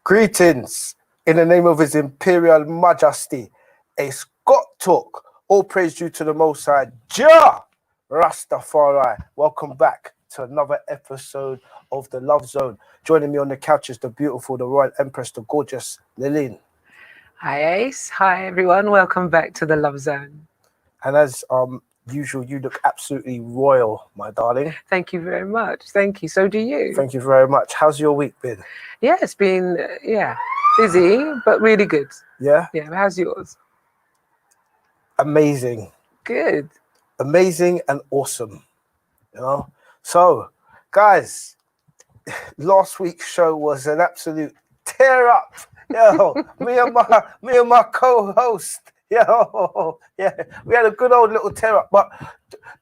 Greetings in the name of His Imperial Majesty, Ace Got Talk. All praise due to the Most High, Jah Rastafari. Welcome back to another episode of the Love Zone. Joining me on the couch is the beautiful, the Royal Empress, the gorgeous Lurleen. Hi Ace. Hi everyone. Welcome back to the Love Zone. And as usual, you look absolutely royal, my darling. Thank you very much. Thank you. So do you. Thank you very much. How's your week been? Yeah, it's been busy, but really good. Yeah? Yeah. How's yours? Amazing. Good. Amazing and awesome. You know? So, guys, last week's show was an absolute tear up. Yo, me and my co-host. Yo, yeah, we had a good old little tear up. But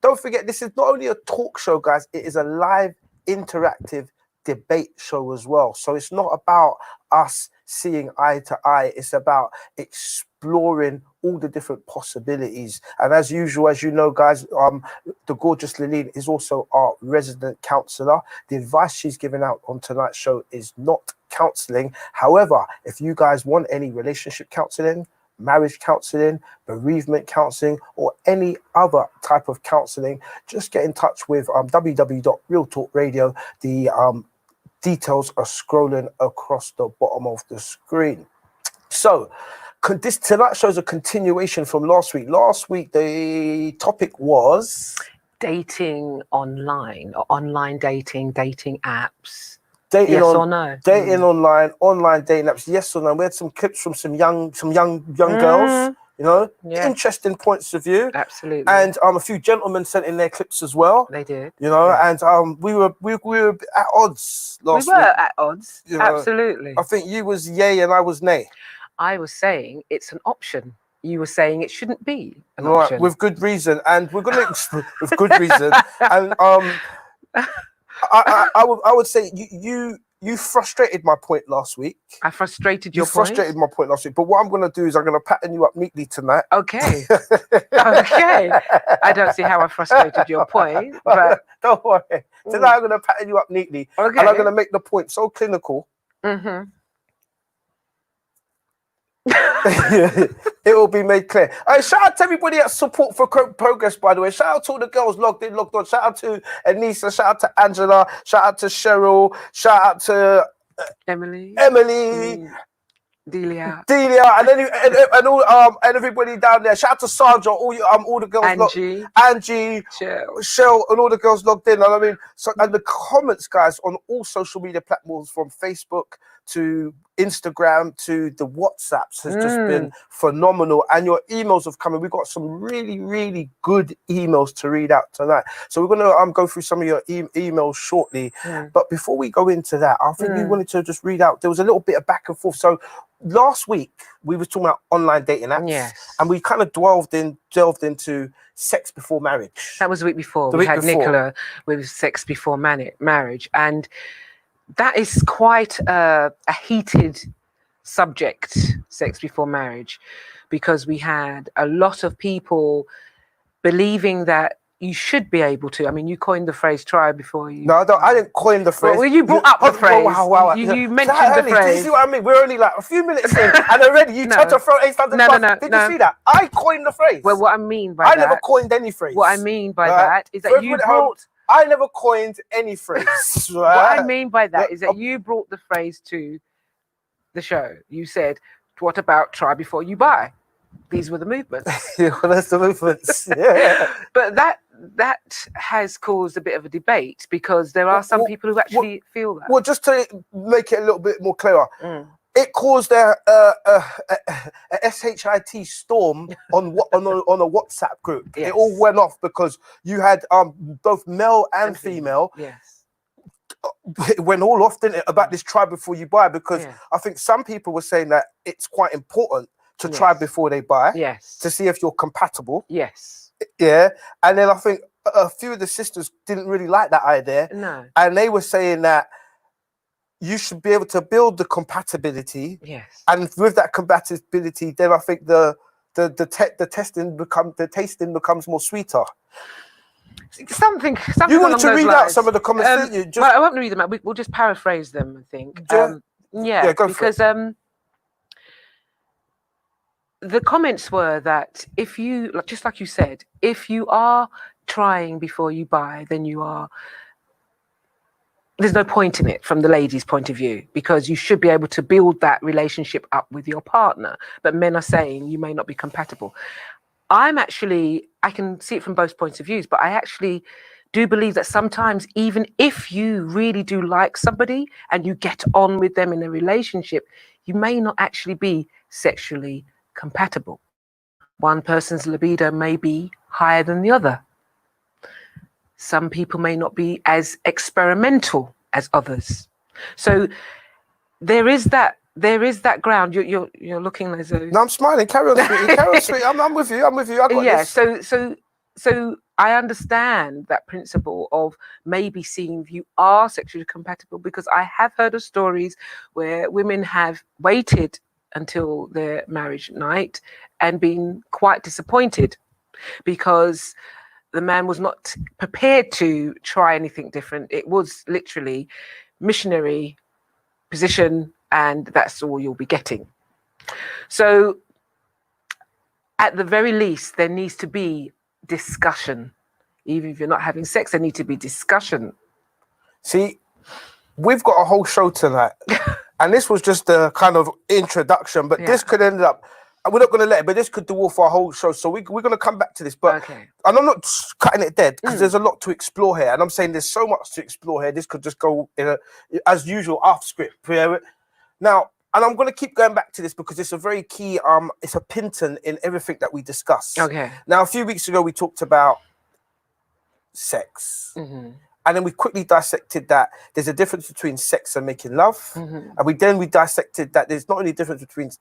don't forget, this is not only a talk show, guys. It is a live, interactive debate show as well. So it's not about us seeing eye to eye. It's about exploring all the different possibilities. And as usual, as you know, guys, the gorgeous Lurleen is also our resident counselor. The advice she's giving out on tonight's show is not counseling. However, if you guys want any relationship counseling, marriage counseling, bereavement counseling, or any other type of counseling, just get in touch with www.realtalkradio. The details are scrolling across the bottom of the screen. So tonight's show is a continuation from last week. Last week the topic was dating online or online dating apps. Dating yes or no? Dating online dating apps. Yes or no? We had some clips from some young girls. You know, interesting points of view. Absolutely. And a few gentlemen sent in their clips as well. They did. You know, and we were at odds last week. We were at odds. You know, absolutely. I think you was yay and I was nay. I was saying it's an option. You were saying it shouldn't be an option. With good reason, and we're gonna with good reason. And I would say you frustrated my point last week. I frustrated your point? You frustrated my point last week. But what I'm going to do is I'm going to pattern you up neatly tonight. Okay. Okay. I don't see how I frustrated your point, but... Don't worry. Tonight I'm going to pattern you up neatly. Okay. And I'm going to make the point so clinical. Mm-hmm. It will be made clear. Shout out to everybody at Support for Progress, by the way. Shout out to all the girls logged on. Shout out to Anissa. Shout out to Angela. Shout out to Cheryl. Shout out to Emily, Delia, and all and everybody down there. Shout out to Sandra. All the girls Angie, Shell, and all the girls logged in. I mean, so and the comments, guys, on all social media platforms from Facebook to Instagram to the WhatsApps has just been phenomenal, and your emails have come in. We've got some really, really good emails to read out tonight. So we're gonna go through some of your emails shortly. But before we go into that, I think we wanted to just read out. There was a little bit of back and forth. So last week we were talking about online dating apps, and we kind of delved into sex before marriage. That was the week before. We had Nicola with sex before marriage, and that is quite a heated subject, sex before marriage, because we had a lot of people believing that you should be able to. I mean, you coined the phrase "try before you." No, I didn't coin the phrase. Well, you brought up the phrase. Wow. You mentioned the phrase. Do you see what I mean? We're only like a few minutes in, and already you tried to throw Ace under the bus. Did you see that? I coined the phrase. Well, what I mean by that, I never coined any phrase. What I mean by that is that you brought. I never coined any phrase. What I mean by that is that you brought the phrase to the show. You said, "What about try before you buy?" These were the movements. Well, that's the movements. Yeah. But that has caused a bit of a debate because there are some people who actually feel that. Well, just to make it a little bit more clearer, it caused a shit storm on a WhatsApp group. Yes. It all went off because you had both male and female. Yes. It went all off, didn't it, about this try before you buy? Because I think some people were saying that it's quite important to try before they buy. Yes. To see if you're compatible. Yes. Yeah. And then I think a few of the sisters didn't really like that idea. No. And they were saying that you should be able to build the compatibility. Yes. And with that compatibility, then I think the tasting becomes more sweeter. Something you wanted to read out some of the comments, didn't you? Well, I won't read them out. We'll just paraphrase them, I think. Yeah, go because for it. the comments were that if you, just like you said, if you are trying before you buy, then you are. There's no point in it from the lady's point of view, because you should be able to build that relationship up with your partner. But men are saying you may not be compatible. I can see it from both points of views, but I actually do believe that sometimes, even if you really do like somebody and you get on with them in a relationship, you may not actually be sexually compatible. One person's libido may be higher than the other. Some people may not be as experimental as others. So there is that ground. You're looking as though. No, I'm smiling. Carry on, sweetie. Carry on, sweetie. I'm with you. I got this. So I understand that principle of maybe seeing if you are sexually compatible, because I have heard of stories where women have waited until their marriage night and been quite disappointed because the man was not prepared to try anything different. It was literally missionary position, and that's all you'll be getting. So at the very least, there needs to be discussion. Even if you're not having sex, there needs to be discussion. See, we've got a whole show tonight, and this was just a kind of introduction, but this could end up, we're not going to let it, but this could dwarf our whole show. So we're going to come back to this, but and I'm not cutting it dead because there's a lot to explore here. And I'm saying there's so much to explore here. This could just go in as usual, off script. Now, and I'm going to keep going back to this because it's a very key, it's a pinton in everything that we discuss. Okay. Now, a few weeks ago, we talked about sex. Mm-hmm. And then we quickly dissected that there's a difference between sex and making love. Mm-hmm. And we dissected that there's not only a difference between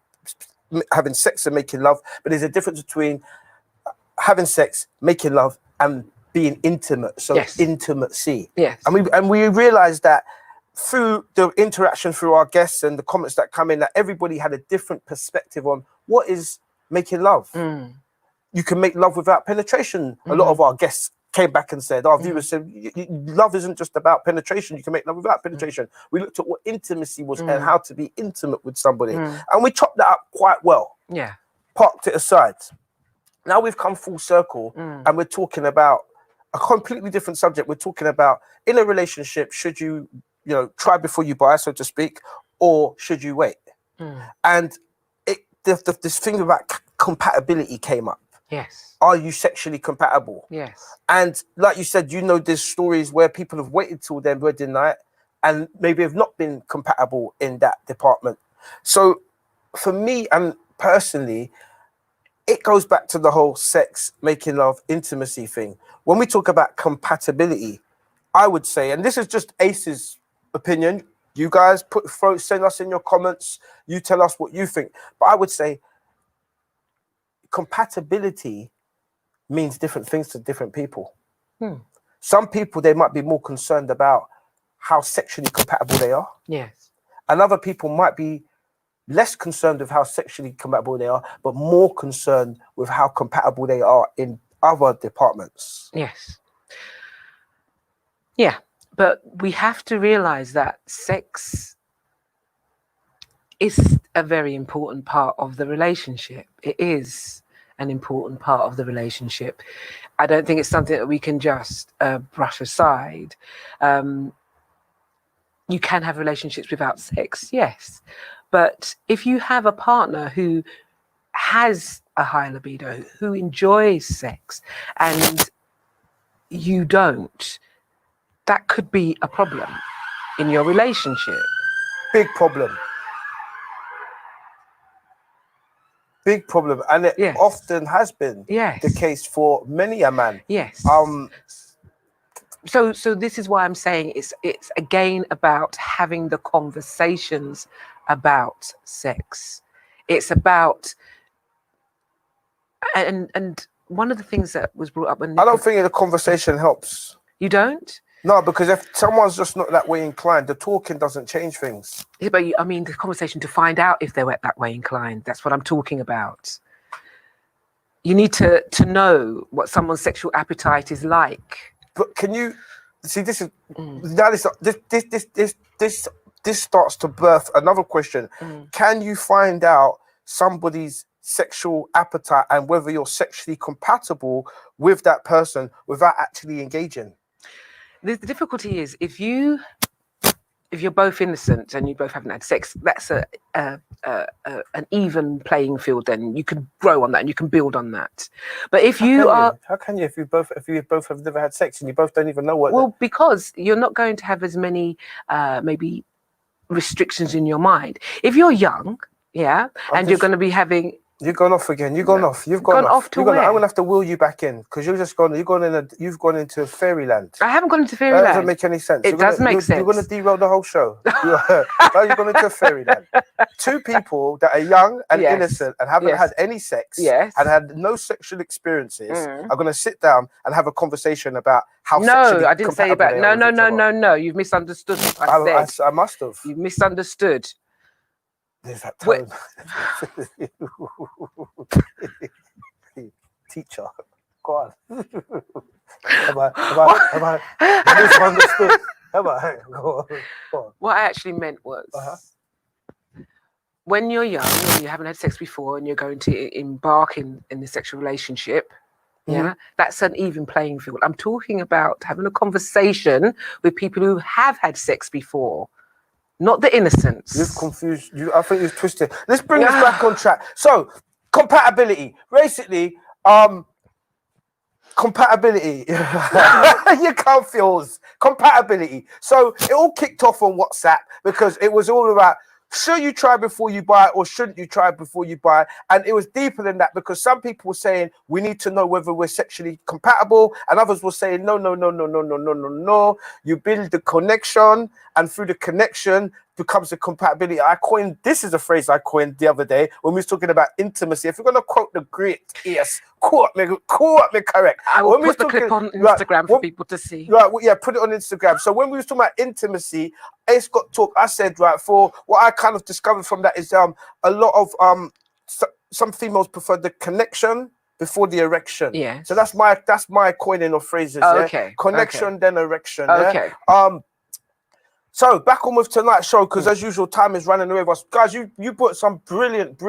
having sex and making love, but there's a difference between having sex, making love, and being intimate. So intimacy. Yes. And we realized that through the interaction through our guests and the comments that come in, that everybody had a different perspective on what is making love. You can make love without penetration. A lot of our guests came back and said, our viewers said, love isn't just about penetration. You can make love without penetration. We looked at what intimacy was and how to be intimate with somebody. And we chopped that up quite well. Yeah. Parked it aside. Now we've come full circle and we're talking about a completely different subject. We're talking about, in a relationship, should you, try before you buy, so to speak, or should you wait? And this thing about compatibility came up. Yes. Are you sexually compatible? Yes. And like you said, there's stories where people have waited till their wedding night and maybe have not been compatible in that department. So for me, and personally, it goes back to the whole sex, making love, intimacy thing. When we talk about compatibility, I would say, and this is just Ace's opinion, you guys send us in your comments, you tell us what you think. But I would say compatibility means different things to different people. Some people, they might be more concerned about how sexually compatible they are. Yes. And other people might be less concerned with how sexually compatible they are, but more concerned with how compatible they are in other departments. Yes. Yeah. But we have to realize that sex is a very important part of the relationship. It is an important part of the relationship. I don't think it's something that we can just brush aside. You can have relationships without sex, yes. But if you have a partner who has a high libido, who enjoys sex, and you don't, that could be a problem in your relationship. Big problem. Big problem. And it often has been the case for many a man. Yes. So this is why I'm saying it's again about having the conversations about sex. It's about and one of the things that was brought up when I don't think the conversation helps. You don't? No, because if someone's just not that way inclined, the talking doesn't change things. Yeah, but I mean the conversation to find out if they're that way inclined. That's what I'm talking about. You need to know what someone's sexual appetite is like. But can you see this this starts to birth another question. Can you find out somebody's sexual appetite and whether you're sexually compatible with that person without actually engaging? The difficulty is if you're both innocent and you both haven't had sex, that's an even playing field. Then you can grow on that and you can build on that. But if how can you if you both have never had sex and you both don't even know what? Because you're not going to have as many maybe restrictions in your mind. If you're young, you're going to be having. You've gone off again. You've gone off. You've gone off. To where? I'm gonna have to wheel you back in because you've gone into fairyland. I haven't gone into fairyland. That doesn't make any sense. It does make sense. You're gonna derail the whole show. You've gone into fairyland. Two people that are young and innocent and haven't had any sex and had no sexual experiences are gonna sit down and have a conversation about how. No, I didn't say about. No. You've misunderstood what I said. I must have. You misunderstood. There's that tone. Teacher, go on. Have I misunderstood? Go on. What I actually meant was, when you're young and you haven't had sex before and you're going to embark in the sexual relationship, that's an even playing field. I'm talking about having a conversation with people who have had sex before. Not the innocence. You've confused. I think you've twisted. Let's bring this back on track. So, compatibility. Basically, compatibility. You can't feel compatibility. So it all kicked off on WhatsApp because it was all about, should you try before you buy or shouldn't you try before you buy? And it was deeper than that because some people were saying we need to know whether we're sexually compatible, and others were saying no. You build the connection, and through the connection becomes a compatibility. This is a phrase I coined the other day when we was talking about intimacy. If you're gonna quote the great quote me correct. I will put the clip on Instagram for people to see. Right, put it on Instagram. So when we was talking about intimacy, Ace Got Talk, I said, for what I kind of discovered from that is a lot of some females prefer the connection before the erection. Yeah. So that's my coining of phrases. Okay. Connection, then erection. Okay. So back on with tonight's show, because as usual, time is running away with us. Guys, you put some brilliant.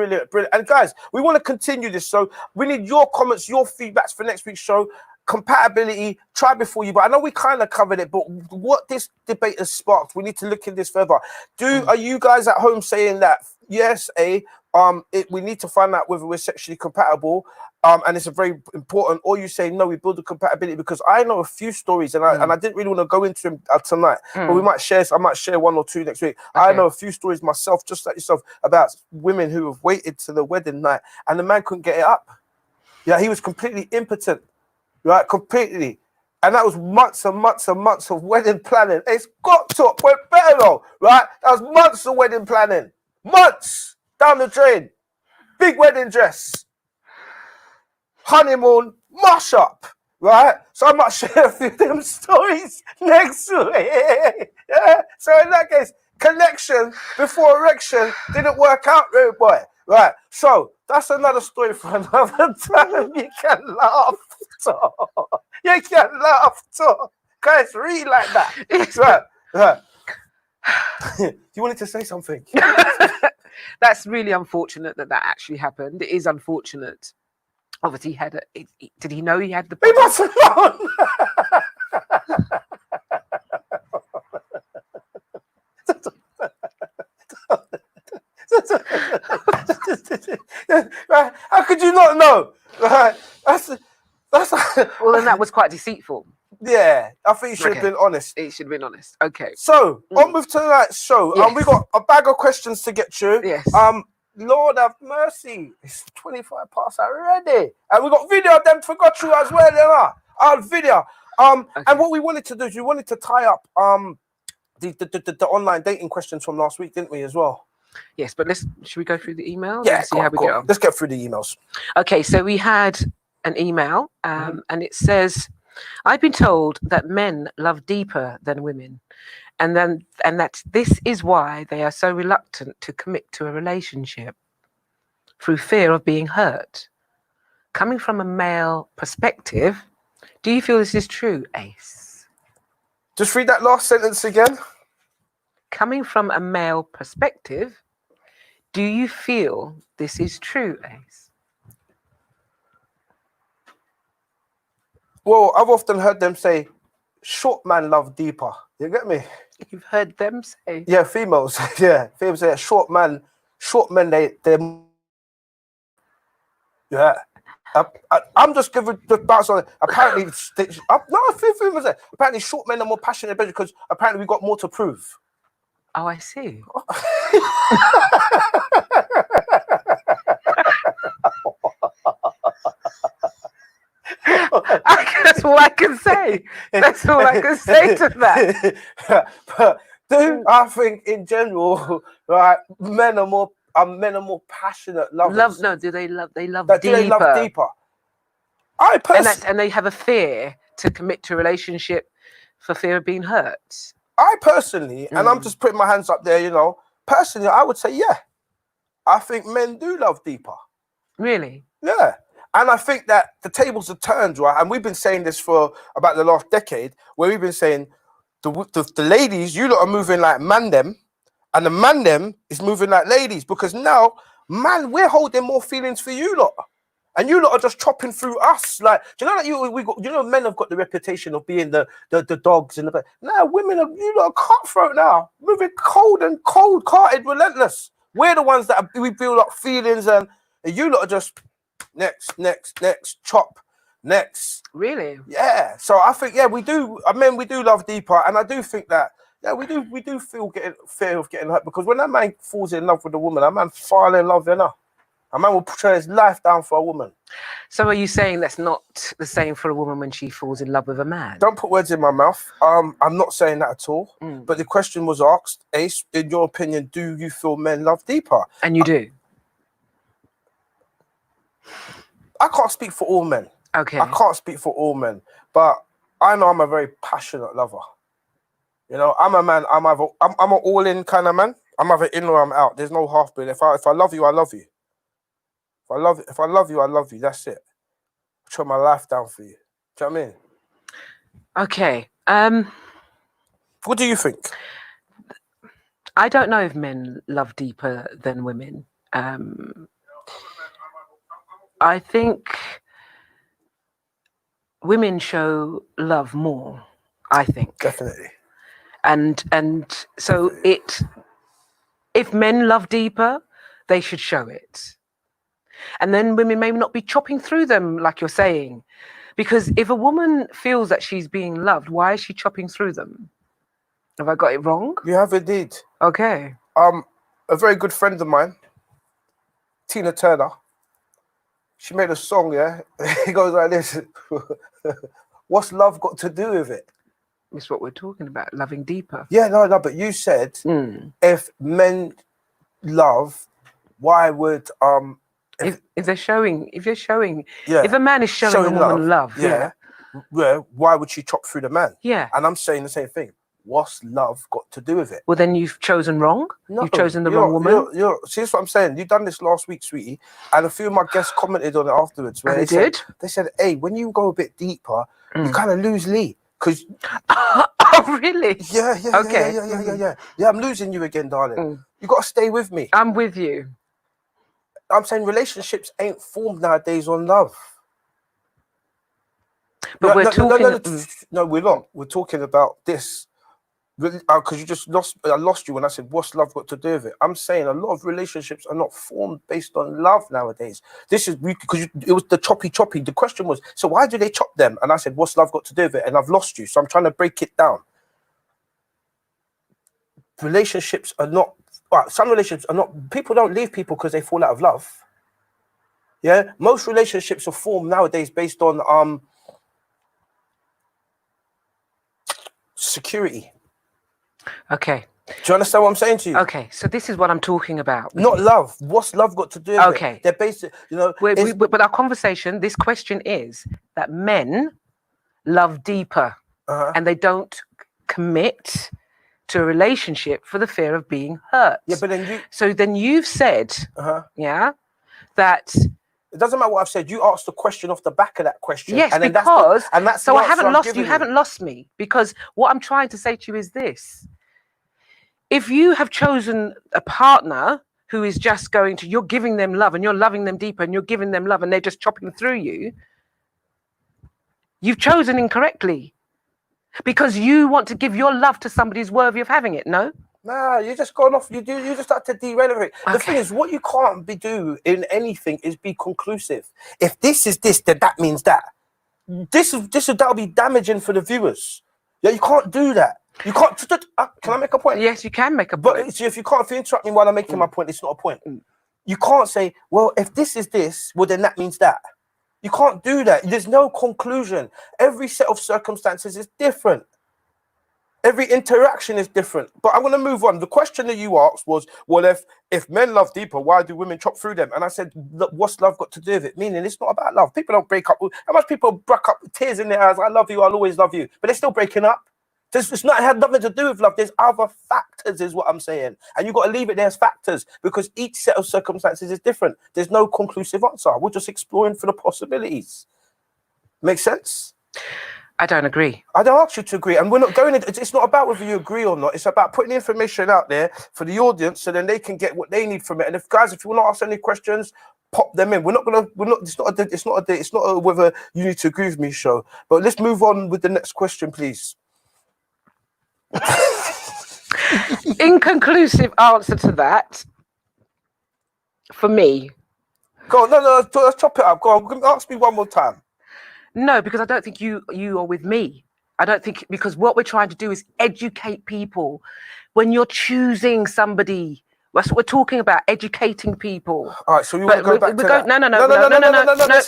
And guys, we want to continue this. So we need your comments, your feedbacks for next week's show. Compatibility, try before you buy. I know we kind of covered it, but what this debate has sparked, we need to look in this further. Are you guys at home saying that, yes, we need to find out whether we're sexually compatible, and it's a very important, or you say, no, we build a compatibility? Because I know a few stories, and I didn't really want to go into them tonight, but I might share one or two next week. Okay. I know a few stories myself, just like yourself, about women who have waited to the wedding night, and the man couldn't get it up. Yeah, he was completely impotent. Right, completely. And that was months and months and months of wedding planning. It's got to went better though, right? That was months of wedding planning. Months down the drain. Big wedding dress. Honeymoon, mash up, right? So I might share a few of them stories next week. Yeah. So in that case, connection before erection didn't work out, rude boy. Right, so that's another story for another time. You can laugh, too. You can laugh, too. Guys, really like that. Right. You wanted to say something? That's really unfortunate that actually happened. It is unfortunate. Obviously, did he know he had the... He must have known. Right. How could you not know? Right. That's well, then that was quite deceitful. Yeah, I think you should have been honest. It should have been honest. Okay. So on with tonight's show. Yes. We got a bag of questions to get through. Yes. Lord have mercy. It's 25 past already. And we got video of them forgot you as well, our video. Okay. And what we wanted to do is we wanted to tie up the online dating questions from last week, didn't we, as well? Yes, but should we go through the email? Yeah, see how we get on. Let's get through the emails. Okay, so we had an email, and it says, I've been told that men love deeper than women, and that this is why they are so reluctant to commit to a relationship, through fear of being hurt. Coming from a male perspective, do you feel this is true, Ace? Just read that last sentence again. coming from a male perspective, do you feel this is true, Ace? Well, I've often heard them say, short man love deeper. You get me? You've heard them say. Yeah, females. Yeah, females say short men, they're. Yeah. I'm just giving the bounce on it. Apparently, apparently short men are more passionate because apparently we got more to prove. Oh, I see. That's all I can say. That's all I can say to that. But I think in general, right, men are more passionate lovers. They love Do deeper. they love deeper? I personally, and they have a fear to commit to a relationship for fear of being hurt. I personally, and I'm just putting my hands up there, you know, personally, I would say, yeah, I think men do love deeper. Really? Yeah. And I think that the tables have turned, right? And we've been saying this for about the last decade, where we've been saying the ladies, you lot are moving like man them, and the man them is moving like ladies, because now, man, we're holding more feelings for you lot. And you lot are just chopping through us. Like, do you know that men have got the reputation of being the dogs and the. Now women are, you lot are cutthroat now, moving cold-hearted, relentless. We're the ones that we build up feelings, and you lot are just next, chop, next. Really? Yeah. So I think, yeah, we do. I mean, we do love deeper, and I do think that, yeah, we do feel fear of getting hurt, because when that man falls in love with a woman, that man fall in love with her. A man will put his life down for a woman. So are you saying that's not the same for a woman when she falls in love with a man? Don't put words in my mouth. I'm not saying that at all. But the question was asked, Ace, in your opinion, do you feel men love deeper? And you do? I can't speak for all men. Okay. I can't speak for all men. But I know I'm a very passionate lover. You know, I'm a man. I'm an all-in kind of man. I'm either in or I'm out. There's no half-bit. If I love you, I love you. If I love you, I love you. That's it. I throw my life down for you. Do you know what I mean? Okay. What do you think? I don't know if men love deeper than women. I think women show love more, I think. Definitely. And so if men love deeper, they should show it. And then women may not be chopping through them, like you're saying. Because if a woman feels that she's being loved, why is she chopping through them? Have I got it wrong? You have indeed. Okay. A very good friend of mine, Tina Turner, she made a song, yeah? It goes like this. What's love got to do with it? It's what we're talking about, loving deeper. Yeah, no, but you said if men love, why would if you're showing, yeah, if a man is showing a woman love, yeah, why would she chop through the man? Yeah. And I'm saying the same thing. What's love got to do with it? Well, then you've chosen wrong. No, you've chosen the wrong woman. See, that's what I'm saying. You've done this last week, sweetie, and a few of my guests commented on it afterwards. Where they said, hey, when you go a bit deeper, you kind of lose Lee. Because oh, really? Yeah. Okay. Yeah, I'm losing you again, darling. You got to stay with me. I'm with you. I'm saying relationships ain't formed nowadays on love. But we're talking. No, we're not. We're talking about this. Because you just I lost you when I said, what's love got to do with it? I'm saying a lot of relationships are not formed based on love nowadays. This is because it was the choppy. The question was, so why do they chop them? And I said, what's love got to do with it? And I've lost you. So I'm trying to break it down. Relationships are not, some relationships are not, people don't leave people because they fall out of love. Yeah. Most relationships are formed nowadays based on security. Okay. Do you understand what I'm saying to you? Okay, so this is what I'm talking about. Not love. What's love got to do with it? They're basic, you know. But our conversation, this question is that men love deeper and they don't commit to a relationship for the fear of being hurt. Yeah, but then you've said, that it doesn't matter what I've said. You asked the question off the back of that question. Yes, and that's so I haven't lost you. Haven't lost me, because what I'm trying to say to you is this: if you have chosen a partner who is just you're giving them love and you're loving them deeper and you're giving them love and they're just chopping through you, you've chosen incorrectly because you want to give your love to somebody who's worthy of having it. No? Nah, you're just going off. You just start to derail it. The Okay. thing is, what you can't do in anything is be conclusive. If this is this, then that means that. That'll be damaging for the viewers. Yeah, you can't do that. You can't. Can I make a point? Yes, you can make a point. But see, if you interrupt me while I'm making my point, it's not a point. You can't say, well, if this is this, well, then that means that. You can't do that. There's no conclusion. Every set of circumstances is different. Every interaction is different. But I'm going to move on. The question that you asked was, well, if men love deeper, why do women chop through them? And I said, look, what's love got to do with it? Meaning it's not about love. People don't break up. How much people break up with tears in their eyes? I love you. I'll always love you. But they're still breaking up. It had nothing to do with love. There's other factors is what I'm saying. And you've got to leave it there as factors because each set of circumstances is different. There's no conclusive answer. We're just exploring for the possibilities. Make sense? I don't agree. I don't ask you to agree. And we're not going into, it's not about whether you agree or not. It's about putting the information out there for the audience so then they can get what they need from it. And if you want to ask any questions, pop them in. It's not a whether you need to agree with me show. But let's move on with the next question, please. Inconclusive answer to that for me. Go on, no, let's chop it up. Go on, ask me one more time. No, because I don't think you are with me. I don't think, because what we're trying to do is educate people. When you're choosing somebody, that's what we're talking about, educating people. All right, so we want to go back to that. No. We're going to go on to the next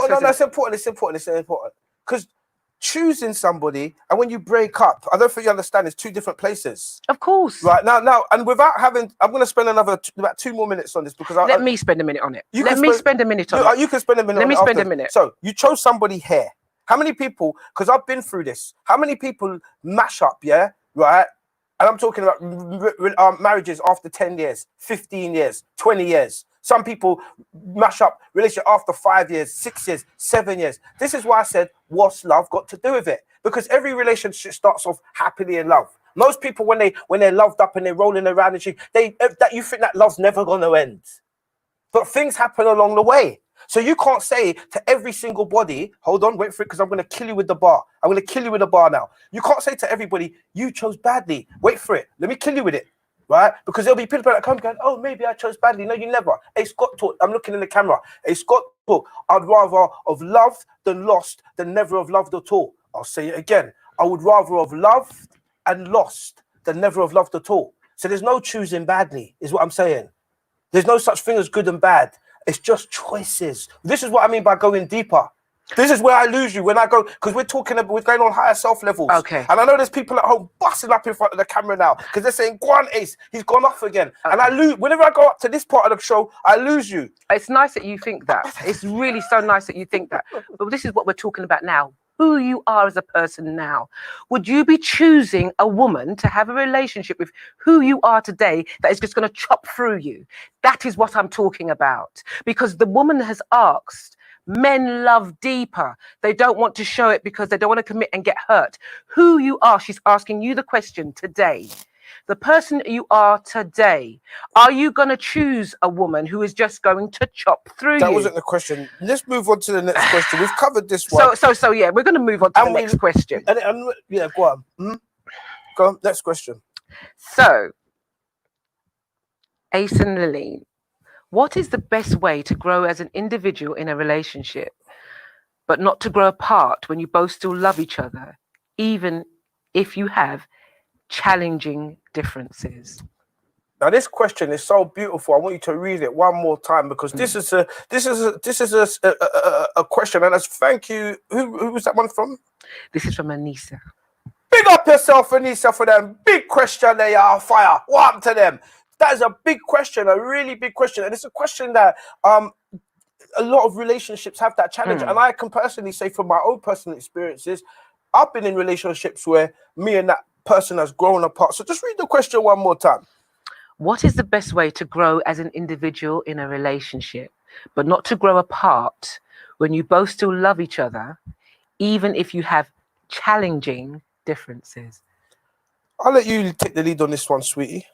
question. It's important. Because choosing somebody and when you break up, I don't think you understand, it's two different places. Of course. Right, now, and without having, I'm going to spend about 2 more minutes on this because Let me spend a minute on it. Let me spend a minute on it. You can spend a minute on it. Let me spend a minute. So, you chose somebody here. How many people, because I've been through this, how many people mash up, yeah, right? And I'm talking about marriages after 10 years, 15 years, 20 years. Some people mash up relationship after 5 years, 6 years, 7 years. This is why I said, what's love got to do with it? Because every relationship starts off happily in love. Most people, when they're loved up and they're rolling around and shit, you think that love's never going to end. But things happen along the way. So you can't say to every single body, hold on, wait for it, because I'm going to kill you with the bar. I'm going to kill you with the bar now. You can't say to everybody, you chose badly. Wait for it. Let me kill you with it. Right? Because there'll be people that come going, oh, maybe I chose badly. No, you never. Ace Got Talk. I'm looking in the camera. Ace Got Talk. I'd rather have loved than lost than never have loved at all. I'll say it again. I would rather have loved and lost than never have loved at all. So there's no choosing badly, is what I'm saying. There's no such thing as good and bad. It's just choices. This is what I mean by going deeper. This is where I lose you when I go, because we're going on higher self levels. Okay. And I know there's people at home busting up in front of the camera now because they're saying, go on, Ace, he's gone off again. Okay. And I lose, whenever I go up to this part of the show, I lose you. It's nice that you think that. It's really so nice that you think that. But this is what we're talking about now. Who you are as a person now. Would you be choosing a woman to have a relationship with who you are today that is just going to chop through you? That is what I'm talking about. Because the woman has asked, men love deeper. They don't want to show it because they don't want to commit and get hurt. Who you are, she's asking you the question today. The person you are today, are you going to choose a woman who is just going to chop through you? That wasn't the question. Let's move on to the next question. We've covered this one. So yeah, we're going to move on to the next question. Yeah, go on. Mm-hmm. Go on, next question. So, Ace and Lurleen, what is the best way to grow as an individual in a relationship, but not to grow apart when you both still love each other, even if you have challenging differences? Now this question is so beautiful. I want you to read it one more time because this is a question. And as thank you, who was that one from? This is from Anissa. Big up yourself, Anissa, for them big question. They are fire. What happened to them? That is a big question, a really big question, and it's a question that a lot of relationships have that challenge. And I can personally say from my own personal experiences, I've been in relationships where me and that person has grown apart. So just read the question one more time. What is the best way to grow as an individual in a relationship, but not to grow apart when you both still love each other, even if you have challenging differences? I'll let you take the lead on this one, sweetie.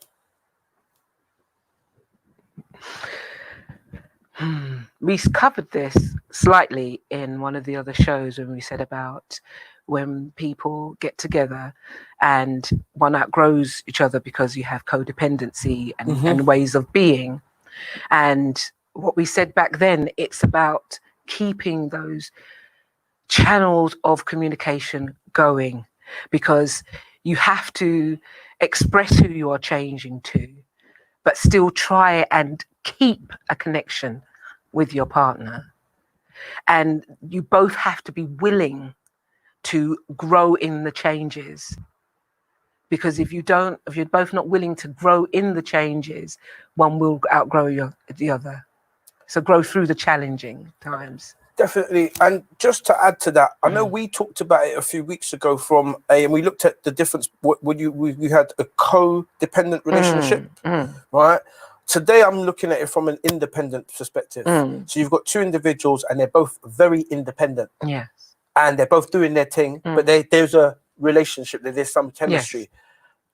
We covered this slightly in one of the other shows when we said about when people get together and one outgrows each other because you have codependency and ways of being. And what we said back then, it's about keeping those channels of communication going, because you have to express who you are changing to, but still try and keep a connection with your partner. And you both have to be willing to grow in the changes, because if you're both not willing to grow in the changes, one will outgrow the other. So grow through the challenging times. Definitely. And just to add to that, I know we talked about it a few weeks ago and we looked at the difference when you had a codependent relationship, right? Today, I'm looking at it from an independent perspective. So you've got two individuals and they're both very independent. Yes. And they're both doing their thing, but there's a relationship, there's some chemistry. Yes.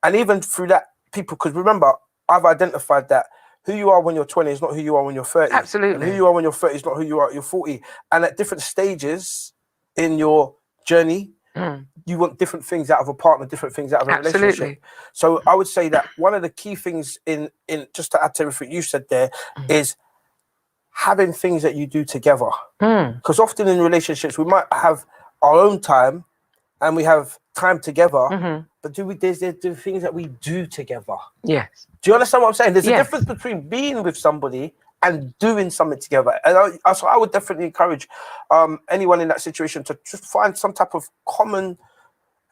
And even through that, people, because remember, I've identified that who you are when you're 20 is not who you are when you're 30. Absolutely. And who you are when you're 30 is not who you are at you're 40. And at different stages in your journey, you want different things out of a partner, different things out of a relationship. So I would say that one of the key things in just to add to everything you said there is having things that you do together. Because often in relationships, we might have our own time and we have time together, but there's things that we do together. Yes. Do you understand what I'm saying? There's a difference between being with somebody and doing something together. And so I would definitely encourage anyone in that situation to just find some type of common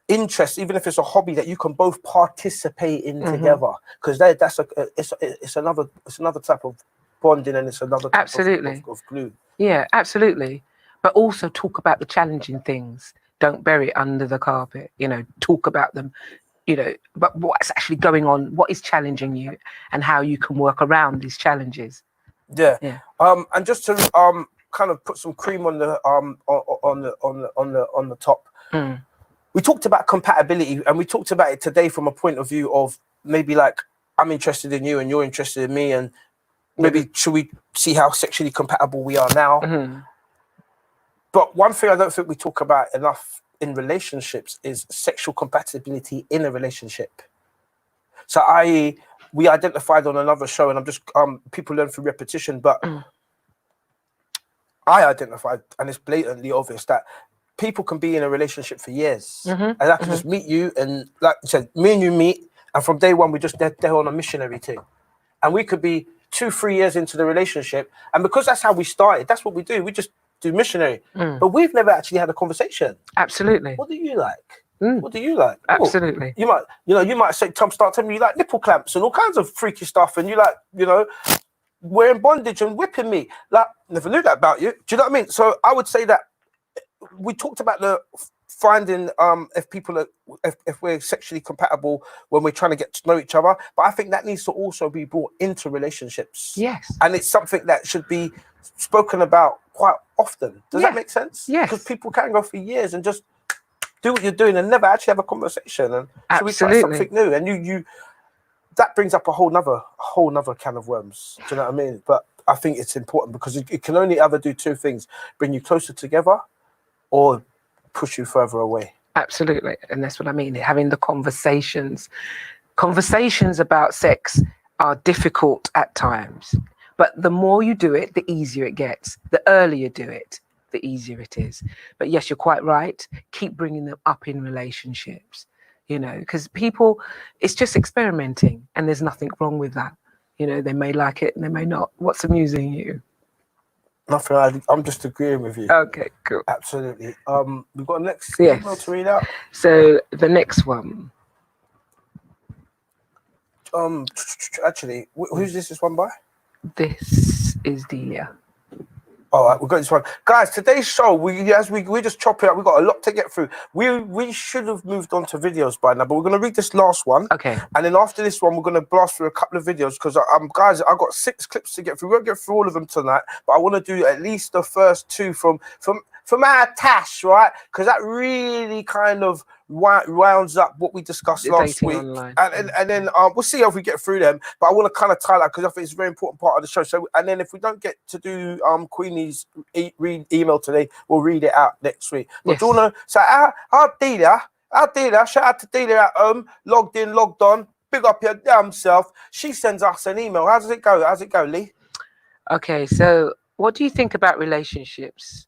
interest, even if it's a hobby that you can both participate in together. Because it's another type of bonding, and it's another type of glue. Yeah, absolutely. But also talk about the challenging things. Don't bury it under the carpet. Talk about them. But what's actually going on? What is challenging you, and how you can work around these challenges. Yeah. And just to kind of put some cream on the top. We talked about compatibility, and we talked about it today from a point of view of maybe like I'm interested in you and you're interested in me, and maybe should we see how sexually compatible we are now? But one thing I don't think we talk about enough in relationships is sexual compatibility in a relationship. So we identified on another show, and I'm just people learn through repetition, but I identified, and it's blatantly obvious, that people can be in a relationship for years, and I can just meet you, and like you said, me and you meet, and from day one they're on a missionary thing, and we could be 2-3 years into the relationship, and because that's how we started, that's what we do. We just do missionary, but we've never actually had a conversation. Absolutely. What do you like? What do you like? Absolutely. You might say, start telling me you like nipple clamps and all kinds of freaky stuff, and you like, wearing bondage and whipping me. Like, never knew that about you. Do you know what I mean? So I would say that we talked about the finding if we're sexually compatible when we're trying to get to know each other, but I think that needs to also be brought into relationships. Yes. And it's something that should be spoken about quite often. Does that make sense? Yes. Because people can go for years and just do what you're doing and never actually have a conversation. And so we try something new, and you that brings up a whole nother can of worms. Do you know what I mean? But I think it's important because it can only ever do two things: bring you closer together or push you further away. Absolutely. And that's what I mean, having the conversations about sex are difficult at times, but the more you do it, the easier it gets. The earlier you do it, the easier it is. But yes, you're quite right. Keep bringing them up in relationships, because people, it's just experimenting, and there's nothing wrong with that. They may like it and they may not. What's amusing you? Nothing. I'm just agreeing with you. Okay, cool. Absolutely. We've got a next email to read out. So the next one. Actually, who's this one by? This is Delia. All right, we've got this one, guys. Today's show, we just chop it up. We've got a lot to get through. We should have moved on to videos by now, but we're going to read this last one. Okay. And then after this one, we're going to blast through a couple of videos because guys, I've got 6 clips to get through. We won't get through all of them tonight, but I want to do at least the first 2 from our Tash, right? Because that really kind of rounds up what we discussed last Dating week, online. and then we'll see if we get through them. But I want to kind of tie that because I think it's a very important part of the show. So, and then if we don't get to do Queenie's read email today, we'll read it out next week. But Yes. do you want to? So our Dealer, shout out to Dealer at home, logged in, logged on. Big up your damn self. She sends us an email. How does it go? How's it go, Lee? Okay, so what do you think about relationships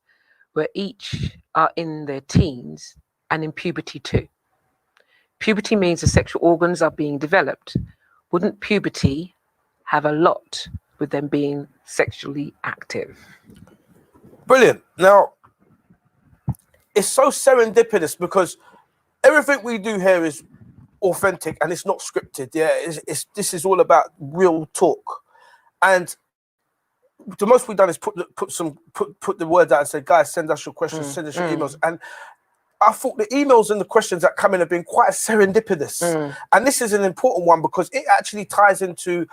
where each are in their teens and in puberty too? Puberty means the sexual organs are being developed. Wouldn't puberty have a lot with them being sexually active? Brilliant. Now, it's so serendipitous because everything we do here is authentic and it's not scripted. Yeah, this is all about real talk. And the most we've done is put the words out and say, guys, send us your questions, send us your emails. And I thought the emails and the questions that come in have been quite serendipitous. And this is an important one because it actually ties into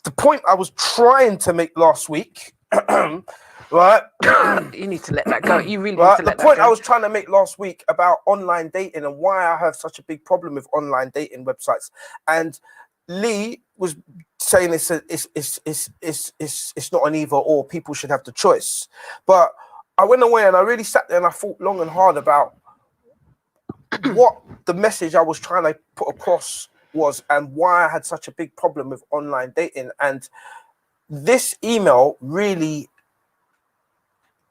the point I was trying to make last week. Right? You need to let that go. You really right? need to let the point that go. I was trying to make last week about online dating and why I have such a big problem with online dating websites. And Lee was saying it's not an either or. People should have the choice. But I went away and I really sat there and I thought long and hard about what the message I was trying to put across was and why I had such a big problem with online dating. And this email really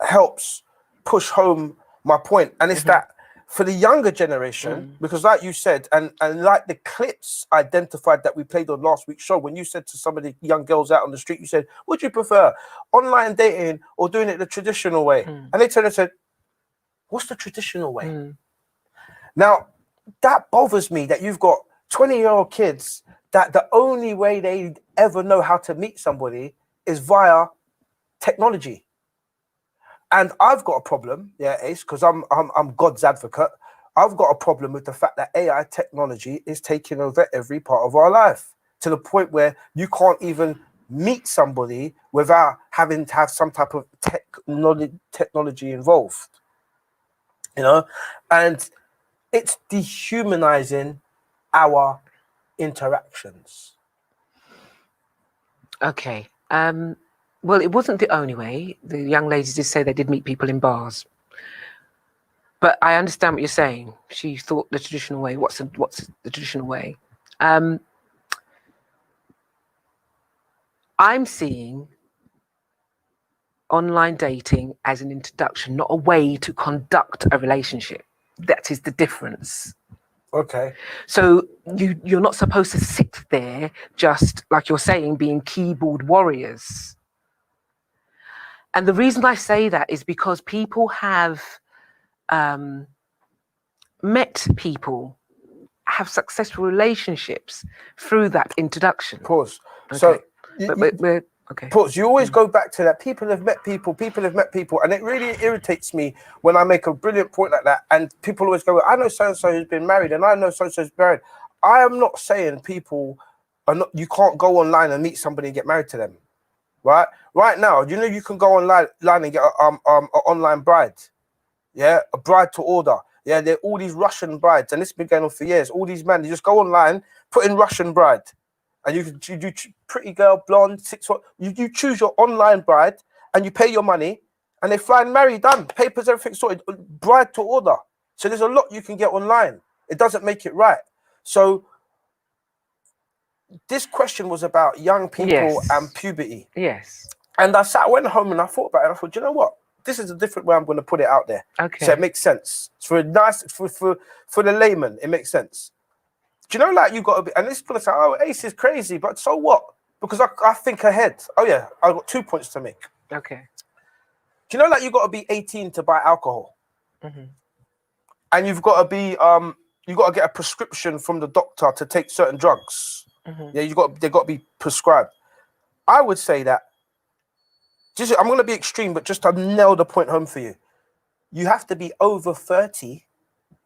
helps push home my point. And it's that for the younger generation, because like you said, and like the clips identified that we played on last week's show, when you said to some of the young girls out on the street, you said, would you prefer online dating or doing it the traditional way? And they turned and said, what's the traditional way? Now, that bothers me that you've got 20-year-old kids that the only way they ever know how to meet somebody is via technology. And I've got a problem, yeah, Ace, because I'm God's advocate. I've got a problem with the fact that AI technology is taking over every part of our life to the point where you can't even meet somebody without having to have some type of technology involved, you know? And it's dehumanizing our interactions. Okay. Well, it wasn't the only way. The young ladies did say they did meet people in bars. But I understand what you're saying. She thought the traditional way. What's the traditional way? I'm seeing online dating as an introduction, not a way to conduct a relationship. That is the difference. Okay. So you're not supposed to sit there just like you're saying, being keyboard warriors. And the reason I say that is because people have met people, have successful relationships through that introduction. Pause. Okay. So, we're okay. Pause. You always go back to that. People have met people, and it really irritates me when I make a brilliant point like that, and people always go, I know so-and-so who's been married, and I know so-and-so who's married. I am not saying people are not, you can't go online and meet somebody and get married to them. Right now, you know, you can go online and get an online bride, yeah, a bride to order, yeah. There are all these Russian brides, and this has been going on for years. All these men, you just go online, put in Russian bride, and you do pretty girl, blonde, 6'1". You choose your online bride, and you pay your money, and they fly and marry, done, papers, everything sorted, bride to order. So there's a lot you can get online. It doesn't make it right. So this question was about young people and puberty. Yes. And I went home and I thought about it. And I thought, you know what? This is a different way I'm going to put it out there. Okay. So it makes sense. It's for a nice, for the layman, it makes sense. Do you know, like, you got to be, and this is going to say, oh, Ace is crazy, but so what? Because I think ahead. Oh yeah, I've got 2 points to make. Okay. Do you know, like, you got to be 18 to buy alcohol, and you've got to be you got to get a prescription from the doctor to take certain drugs. Yeah, they got to be prescribed. I would say that. I'm going to be extreme, but just to nail the point home for you, you have to be over 30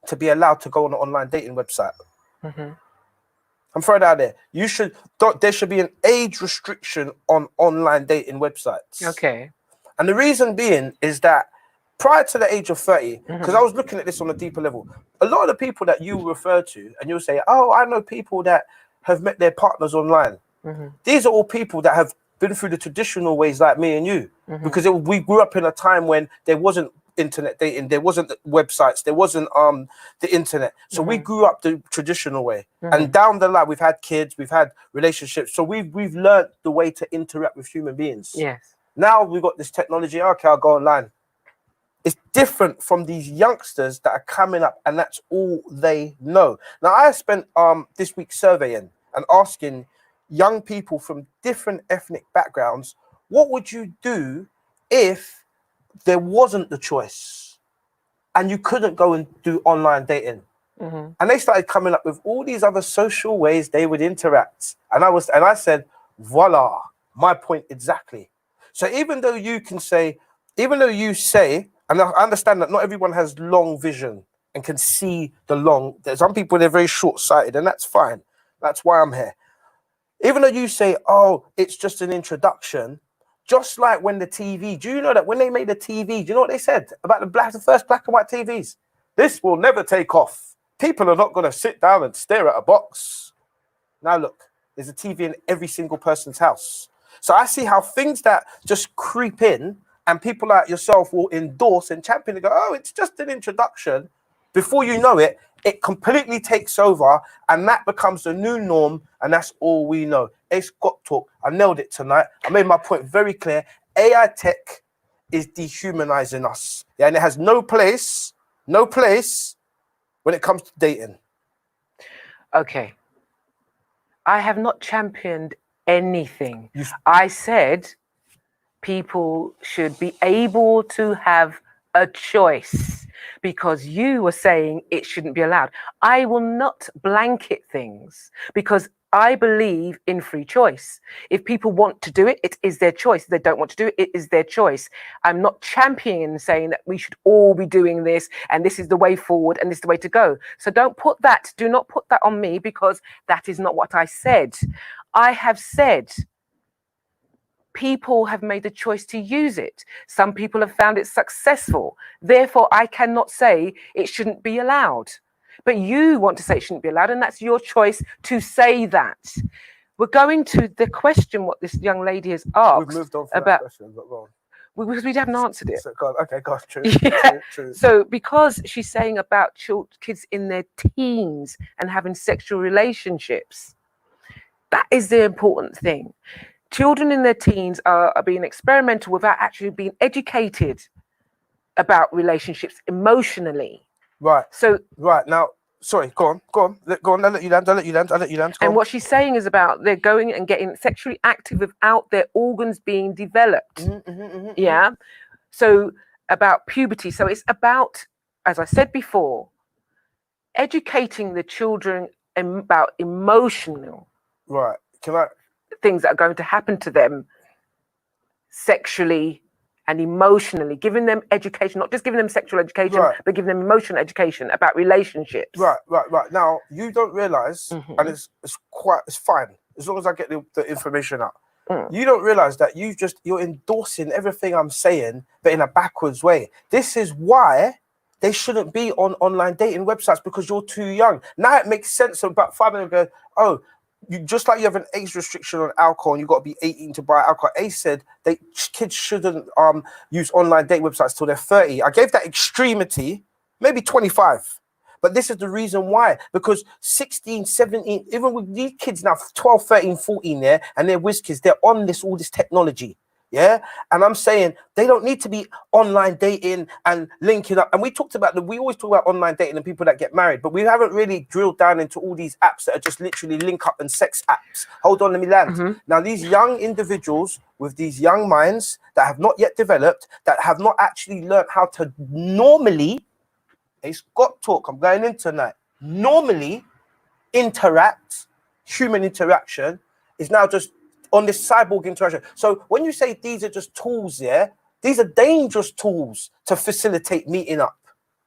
to be allowed to go on an online dating website. I'm throwing it out there. There should be an age restriction on online dating websites. Okay. And the reason being is that prior to the age of 30, because I was looking at this on a deeper level, a lot of the people that you refer to, and you'll say, oh, I know people that have met their partners online. These are all people that have been through the traditional ways like me and you, because we grew up in a time when there wasn't internet dating, there wasn't websites, there wasn't the internet. So we grew up the traditional way. And down the line, we've had kids, we've had relationships. So we've learned the way to interact with human beings. Yes. Now we've got this technology. Okay, I'll go online. It's different from these youngsters that are coming up, and that's all they know. Now, I spent this week surveying and asking young people from different ethnic backgrounds, what would you do if there wasn't the choice and you couldn't go and do online dating? And they started coming up with all these other social ways they would interact. And I said, voila, my point exactly. So even though you say, and I understand that not everyone has long vision and can see the long, there's some people, they're very short-sighted, and that's fine. That's why I'm here. Even though you say, oh, it's just an introduction, just like when the TV, do you know that when they made the TV, do you know what they said about the first black and white TVs? This will never take off. People are not going to sit down and stare at a box. Now look, there's a TV in every single person's house. So I see how things that just creep in and people like yourself will endorse and champion and go, oh, it's just an introduction. Before you know it, it completely takes over and that becomes the new norm, and that's all we know. Ace Got Talk. I nailed it tonight. I made my point very clear. AI tech is dehumanizing us. Yeah, and it has no place when it comes to dating. Okay. I have not championed anything. I said people should be able to have a choice, because you were saying it shouldn't be allowed. I will not blanket things because I believe in free choice. If people want to do it, it is their choice. If they don't want to do it, it is their choice. I'm not championing and saying that we should all be doing this and this is the way forward and this is the way to go. So do not put that on me, because that is not what I said. I have said people have made a choice to use it. Some people have found it successful. Therefore, I cannot say it shouldn't be allowed. But you want to say it shouldn't be allowed, and that's your choice to say that. We're going to the question what this young lady has asked. We've moved on from about that question, but go on. Because we haven't answered it. So, okay, gosh, true, Yeah. true. So because she's saying about kids in their teens and having sexual relationships, that is the important thing. Children in their teens are being experimental without actually being educated about relationships emotionally. Right. So now, sorry, go on. I'll let you land. And what she's saying is about they're going and getting sexually active without their organs being developed. Yeah. So about puberty. So it's about, as I said before, educating the children about emotional. Right. Things that are going to happen to them sexually and emotionally, giving them education, not just giving them sexual education, but giving them emotional education about relationships. Right. Now, you don't realize, and it's fine, as long as I get the information out. You don't realize that you're endorsing everything I'm saying, but in a backwards way. This is why they shouldn't be on online dating websites, because you're too young. Now it makes sense. About 5 minutes ago, oh, you just like you have an age restriction on alcohol and you've got to be 18 to buy alcohol. Ace said kids shouldn't use online dating websites till they're 30. I gave that extremity, maybe 25. But this is the reason why, because 16, 17, even with these kids now, 12, 13, 14 there, and they're whiz kids, they're on all this technology. Yeah. And I'm saying they don't need to be online dating and linking up. And we always talk about online dating and people that get married, but we haven't really drilled down into all these apps that are just literally link up and sex apps. Hold on, let me land. Now, these young individuals with these young minds that have not yet developed, that have not actually learned how to normally, Ace Got Talk, I'm going in tonight, normally interact, human interaction is now just on this cyborg interaction. So when you say these are just tools, these are dangerous tools to facilitate meeting up.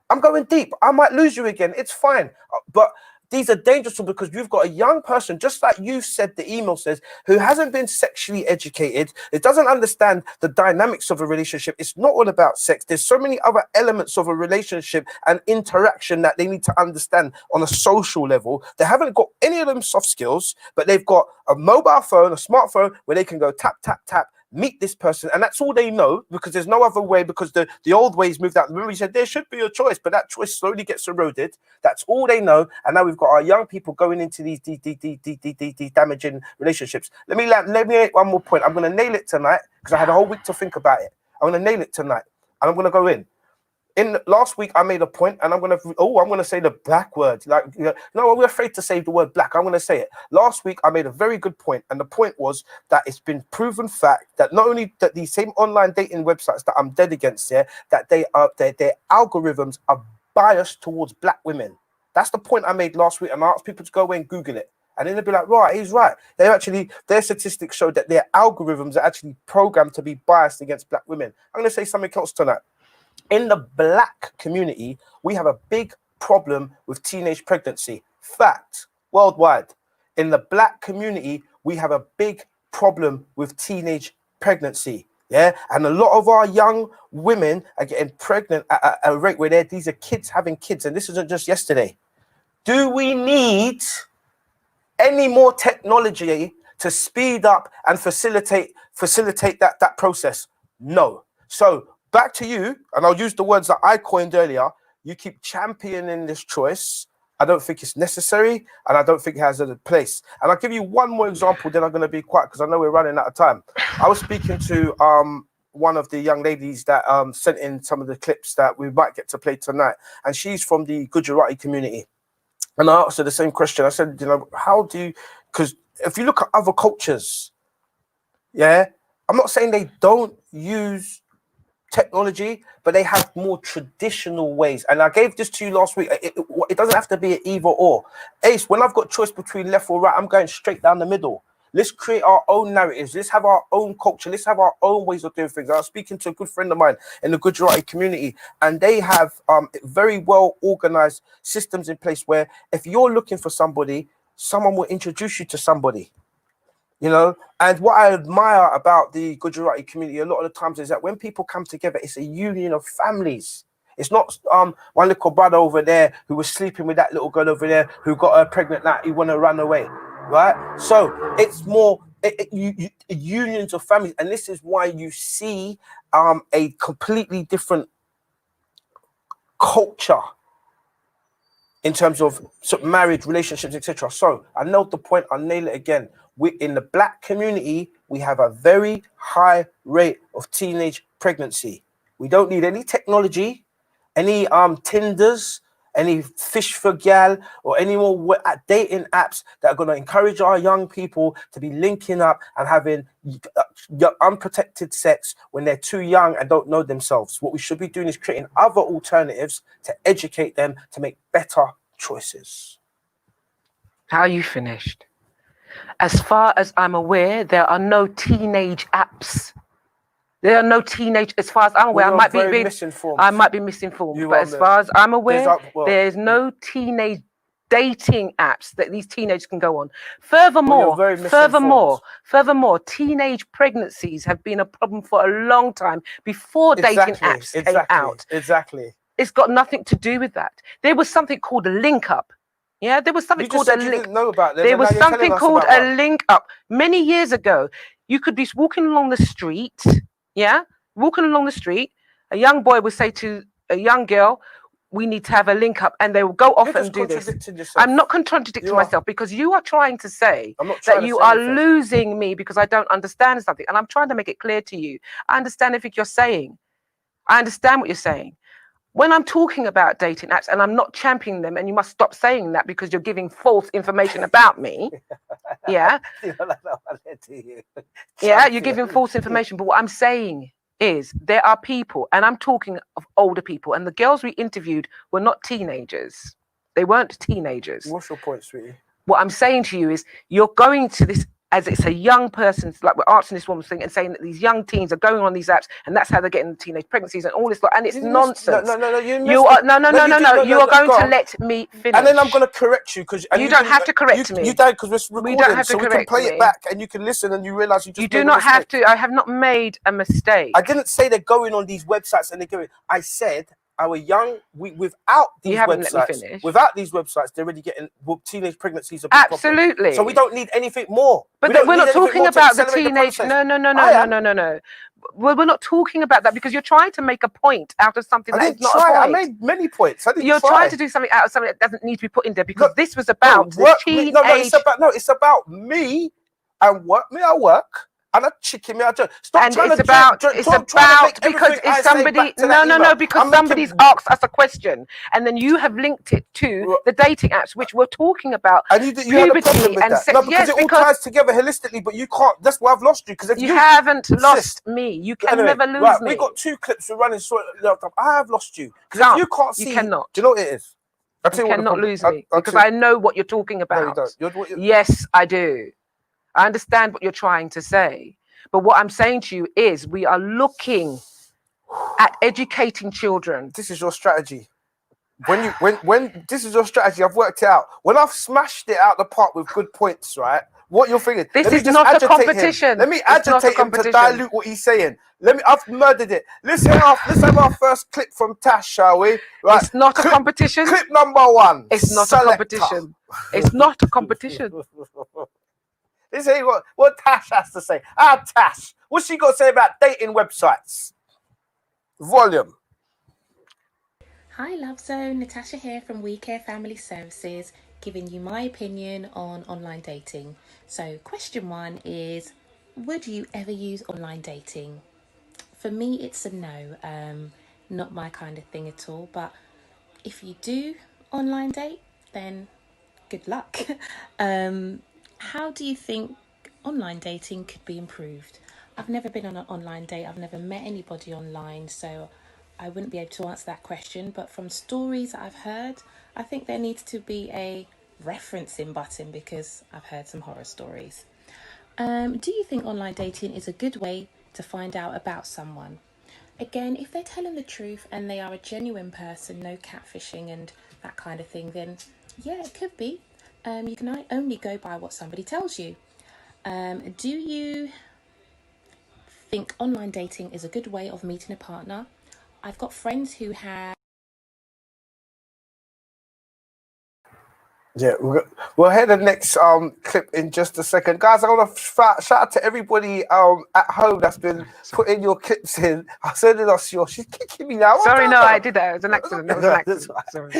I'm going deep. I might lose you again. It's fine. But these are dangerous because you've got a young person, just like you said, the email says, who hasn't been sexually educated. It doesn't understand the dynamics of a relationship. It's not all about sex. There's so many other elements of a relationship and interaction that they need to understand on a social level. They haven't got any of them soft skills, but they've got a mobile phone, a smartphone where they can go tap, tap, tap, meet this person, and that's all they know, because there's no other way, because the old ways moved out. Remember, we said there should be a choice, but that choice slowly gets eroded. That's all they know, and now we've got our young people going into these damaging relationships. Let me make one more point. I'm going to nail it tonight because I had a whole week to think about it. I'm going to nail it tonight, and I'm going to go in. Last week, I made a point, and I'm gonna say the black word. Like, no, we're afraid to say the word black. I'm gonna say it. Last week, I made a very good point, and the point was that it's been proven fact that not only that these same online dating websites that I'm dead against here, that their algorithms are biased towards black women. That's the point I made last week, and I asked people to go away and Google it, and then they'll be like, right, he's right. Their statistics show that their algorithms are actually programmed to be biased against black women. I'm gonna say something else tonight. In the black community, we have a big problem with teenage pregnancy. Fact, worldwide. In the black community, we have a big problem with teenage pregnancy. Yeah, and a lot of our young women are getting pregnant at a rate where these are kids having kids, and this isn't just yesterday. Do we need any more technology to speed up and facilitate that process? No. So back to you, and I'll use the words that I coined earlier. You keep championing this choice. I don't think it's necessary, and I don't think it has a place. And I'll give you one more example, then I'm going to be quiet because I know we're running out of time. I was speaking to one of the young ladies that sent in some of the clips that we might get to play tonight, and she's from the Gujarati community. And I asked her the same question. I said, how do you, because if you look at other cultures, yeah, I'm not saying they don't use technology, but they have more traditional ways. And I gave this to you last week. It doesn't have to be an either or. Ace, when I've got choice between left or right, I'm going straight down the middle. Let's create our own narratives. Let's have our own culture. Let's have our own ways of doing things. I was speaking to a good friend of mine in the Gujarati community, and they have very well organized systems in place where if you're looking for somebody, someone will introduce you to somebody. And what I admire about the Gujarati community a lot of the times is that when people come together, it's a union of families. It's not one little brother over there who was sleeping with that little girl over there who got her pregnant now he want to run away, right? So it's more unions of families, and this is why you see a completely different culture in terms of marriage, relationships, etc. So I know the point. I'll nail it again. In the black community, we have a very high rate of teenage pregnancy. We don't need any technology, any Tinders, any fish for gal, or any more dating apps that are going to encourage our young people to be linking up and having unprotected sex when they're too young and don't know themselves. What we should be doing is creating other alternatives to educate them to make better choices. How are you finished? As far as I'm aware, there are no teenage apps. There are no teenage, as far as I'm aware, I might be misinformed, but as far as I'm aware, there's no teenage dating apps that these teenagers can go on. Furthermore, teenage pregnancies have been a problem for a long time before dating apps came out. Exactly. It's got nothing to do with that. There was something called a link up. Yeah, there was something called a link. Didn't know about them, there was something called a link up many years ago. You could be walking along the street. Yeah, walking along the street. A young boy would say to a young girl, "We need to have a link up," and they will go off and do this. I'm not contradicting myself because you are trying to say that you are losing me because I don't understand something, and I'm trying to make it clear to you. I understand everything you're saying. I understand what you're saying. When I'm talking about dating apps and I'm not championing them, and you must stop saying that because you're giving false information about me. Yeah. Yeah, you're giving false information. But what I'm saying is there are people, and I'm talking of older people, and the girls we interviewed were not teenagers. They weren't teenagers. What's your point, sweetie? What I'm saying to you is you're going to this as it's a young person, like we're answering this woman's thing and saying that these young teens are going on these apps and that's how they're getting teenage pregnancies and all this lot, and it's nonsense. No. You are you are going to let me finish, and then I'm going to correct you because you don't have to correct me. You don't, because we're recording, we don't have to so we can play me. it back and you can listen and you realize you just. You do not have to. I have not made a mistake. I didn't say they're going on these websites and they're going. I said our young, without these websites, they're already getting teenage pregnancies. Absolutely. Problem. So we don't need anything more. But we're not talking about the teenage. No. Well, we're not talking about that because you're trying to make a point out of something that is not a point. I made many points. You're trying to do something out of something that doesn't need to be put in there because this was about the teenage. It's about me and work. Me, I work. And a chicken, me, I just stop and trying it's to about drink, it's about because if somebody because somebody's asked us a question and then you have linked it to the dating apps which we're talking about. And you had a problem with that. No, because it all ties together holistically, but you can't. That's why I've lost you because you haven't lost me. You can never lose me. We got 2 clips. We're running short. I have lost you because if you can't see, you cannot. Do you know what it is? You cannot lose me because I know what you're talking about. No, you don't. Yes, I do. I understand what you're trying to say, but what I'm saying to you is we are looking at educating children. This is your strategy. When this is your strategy, I've worked it out. When I've smashed it out the park with good points, right? What you're thinking? This is not a competition. Let me agitate him to dilute what he's saying. I've murdered it. Let's have our first clip from Tash, shall we? Right. It's not a competition. Clip number 1. It's not a competition. It's not a competition. Let's hear what Tash has to say. Tash, what's she got to say about dating websites? Volume. Hi Love Zone, Natasha here from We Care Family Services, giving you my opinion on online dating. So question 1 is, would you ever use online dating? For me, it's a no, not my kind of thing at all. But if you do online date, then good luck. How do you think online dating could be improved? I've never been on an online date. I've never met anybody online, so I wouldn't be able to answer that question. But from stories that I've heard, I think there needs to be a referencing button because I've heard some horror stories. Do you think online dating is a good way to find out about someone? Again, if they're telling the truth and they are a genuine person, no catfishing and that kind of thing, then yeah, it could be. You can only go by what somebody tells you. Do you think online dating is a good way of meeting a partner? I've got friends who have... Yeah, we'll hear the next clip in just a second. Guys, I want to shout out to everybody at home that's been putting your clips in. I said it, she's kicking me now. Sorry, no, I did that. It was an accident. Sorry.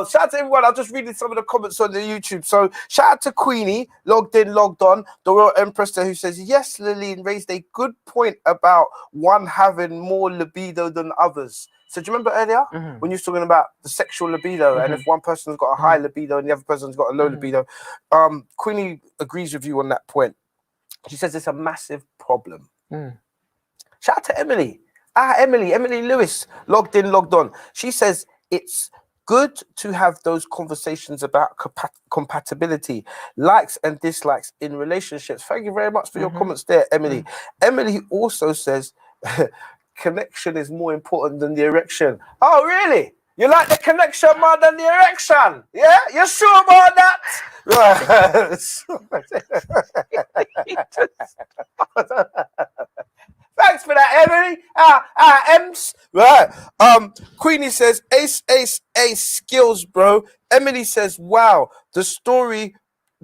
Shout out to everyone. I'm just reading some of the comments on the YouTube. So shout out to Queenie, logged on, the Royal Empress there, who says, yes, Lurleen raised a good point about one having more libido than others. So do you remember earlier when you were talking about the sexual libido and if one person's got a high libido and the other person's got a low libido? Queenie agrees with you on that point. She says it's a massive problem. Shout out to Emily. Emily Lewis, logged on. She says it's good to have those conversations about compatibility, likes and dislikes in relationships. Thank you very much for your comments there, Emily. Emily also says connection is more important than the erection. Oh, really? You like the connection more than the erection? Yeah? You sure about that? Thanks for that, Emily. Ems. Right. Queenie says, Ace skills, bro. Emily says, wow, the story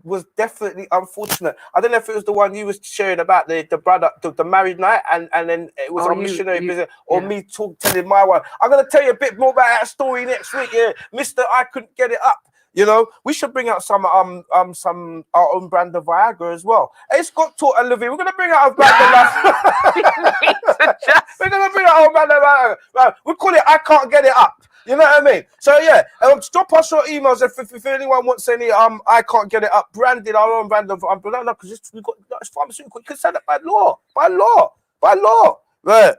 was definitely unfortunate. I don't know if it was the one you was sharing about the brother, the married night, and then it was on missionary visit, or me telling my one. I'm gonna tell you a bit more about that story next week. Yeah, Mr. I couldn't get it up. You know, we should bring out some our own brand of Viagra as well. Ace Got Talk Lurleen. We're gonna bring out our brand of We're gonna bring out our brand of Viagra. Right, we call it I Can't Get It Up. You know what I mean? So yeah, drop us your emails if anyone wants any I Can't Get It Up branded, our own brand of umbrella, because it's pharmaceutical. You can sell it by law. Right.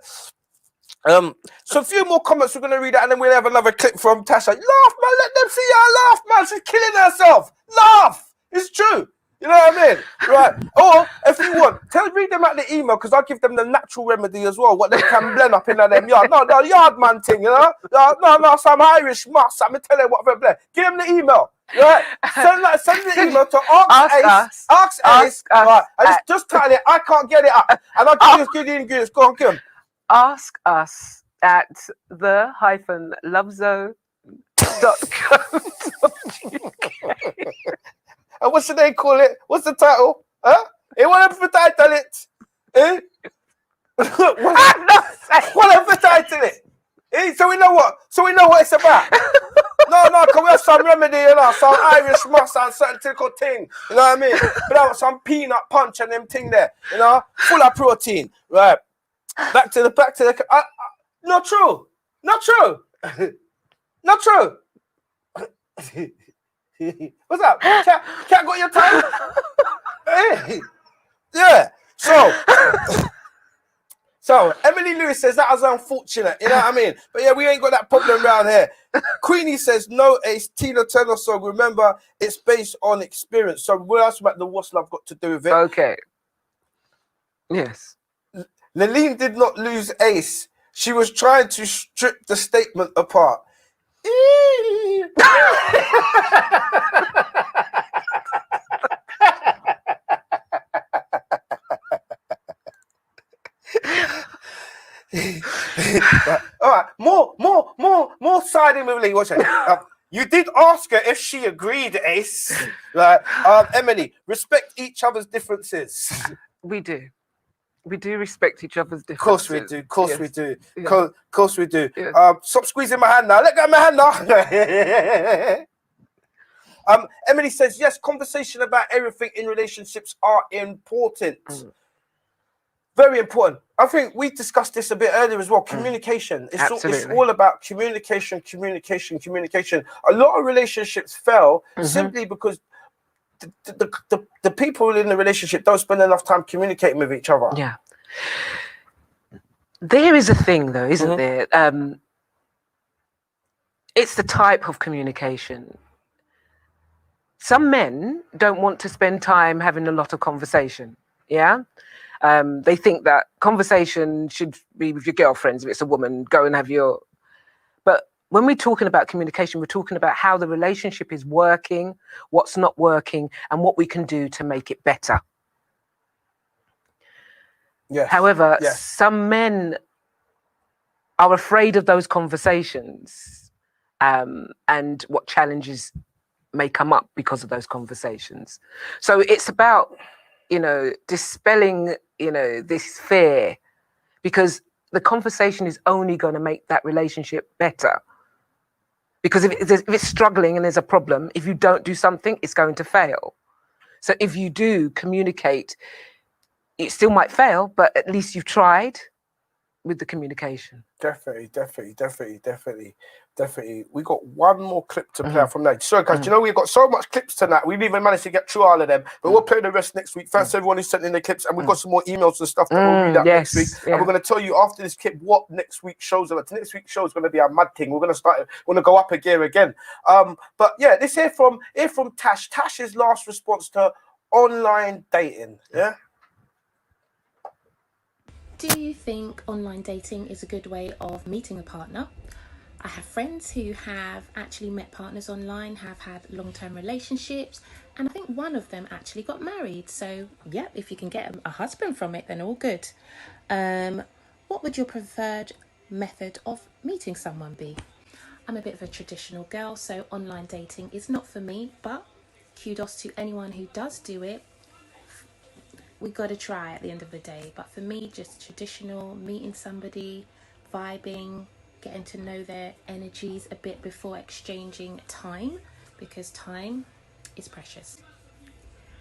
So a few more comments we're gonna read out, and then we'll have another clip from Tasha. Laugh, man, let them see her laugh, man. She's killing herself. Laugh. It's true. You know what I mean? Right. Or if you want, read them out the email because I'll give them the natural remedy as well. What they can blend up in them yard. No, the yard man thing, you know? No, some Irish must. I'm tell you what they blend. Give them the email. Right? Send the email to Ask Ace. Right. I just title it. I can't get it up. And I'll give you the ingredients. Go on, give them. Ask us at the-lovezone.co.uk. And what should they call it? What's the title? Huh? They want to title it. Eh? Whatever title it. Eh? So we know what it's about. No, can we have some remedy, you know, some Irish must and certain typical thing. You know what I mean? But I want some peanut punch and them thing there, you know, full of protein. Right. Back to the not true. Not true. What's up? Cat got your time? Hey. Yeah. So Emily Lewis says that was unfortunate. You know what I mean? But yeah, we ain't got that problem around here. Queenie says no, Ace. Tina Turner song. Remember, it's based on experience. So what else about the what's love got to do with it? Okay. Yes. Lurleen did not lose Ace. She was trying to strip the statement apart. All right, more siding with Lee. Watch it. You did ask her if she agreed, Ace. Emily, respect each other's differences. We do respect each other's differences. Of course we do. Of course Yes. we do. Yeah. Of course we do. Yeah. Stop squeezing my hand now. Let go of my hand now. Emily says, yes, conversation about everything in relationships are important. Very important. I think we discussed this a bit earlier as well. Communication. It's all about communication. A lot of relationships fail simply because the people in the relationship don't spend enough time communicating with each other. Yeah. There is a thing though, isn't there? It's the type of communication. Some men don't want to spend time having a lot of conversation. Yeah. They think that conversation should be with your girlfriends. If it's a woman, go and have your... But when we're talking about communication, we're talking about how the relationship is working, what's not working, and what we can do to make it better. Yes. However, some men are afraid of those conversations and what challenges may come up because of those conversations. So it's about, dispelling, this fear, because the conversation is only going to make that relationship better. Because if it's struggling and there's a problem, if you don't do something, it's going to fail. So if you do communicate, it still might fail, but at least you've tried with the communication. Definitely. We got one more clip to play out from that. Sorry, guys, we've got so much clips tonight. We didn't even manage to get through all of them, but we'll play the rest next week. Thanks to everyone who sent in the clips, and we've got some more emails and stuff that we'll read out next week. And we're going to tell you after this clip what next week's shows are. Next week's show is going to be a mad thing. We're going to go up a gear again. But yeah, let's hear from Tash. Tash's last response to online dating. Yeah. Do you think online dating is a good way of meeting a partner? I have friends who have actually met partners online, have had long-term relationships, and I think one of them actually got married. So, yeah, if you can get a husband from it, then all good. What would your preferred method of meeting someone be? I'm a bit of a traditional girl, so online dating is not for me, but kudos to anyone who does do it. We got to try at the end of the day. But for me, just traditional, meeting somebody, vibing, getting to know their energies a bit before exchanging time, because time is precious.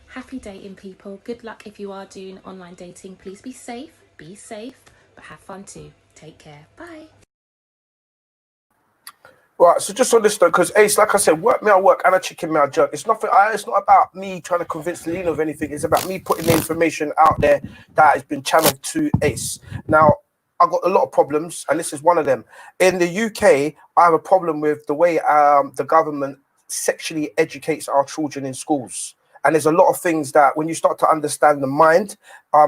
Happy dating, people. Good luck if you are doing online dating. Please be safe, but have fun too. Take care. Bye. Right, so just on this note, because Ace, like I said, work me I work and a chicken me I jerk. It's not about me trying to convince Lena of anything. It's about me putting the information out there that has been channeled to Ace. Now, I've got a lot of problems, and this is one of them. In the UK, I have a problem with the way the government sexually educates our children in schools. And there's a lot of things that when you start to understand the mind,